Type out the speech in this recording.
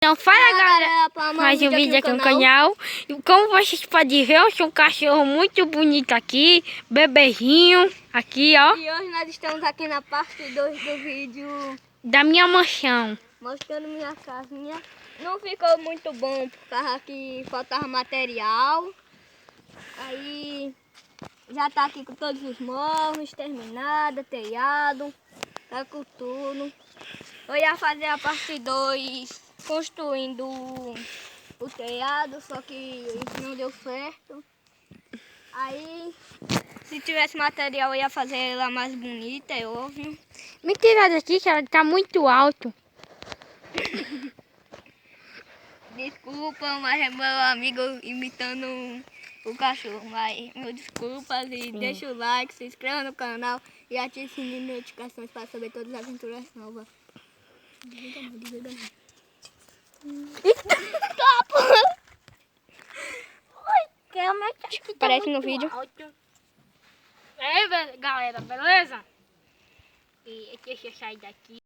Então fala galera, mais um vídeo aqui no canal. E como vocês podem ver, eu sou um cachorro muito bonito aqui, bebezinho, aqui ó. E hoje nós estamos aqui na parte 2 do vídeo da minha mansão. Mostrando minha casinha. Não ficou muito bom por causa que faltava material. Aí já tá aqui com todos os móveis terminados, telhado, tá com tudo. Eu ia fazer a parte 2 construindo o telhado, só que isso não deu certo. Aí, se tivesse material, eu ia fazer ela mais bonita, é óbvio. Mentira daqui que ela tá muito alto. Desculpa, mas é meu amigo imitando o cachorro. Mas, meu desculpas e deixa o like, se inscreva no canal e ative o sininho de notificações para saber todas as aventuras novas. Desliga não. Aparece no vídeo. É, galera, beleza? E deixa eu sair daqui.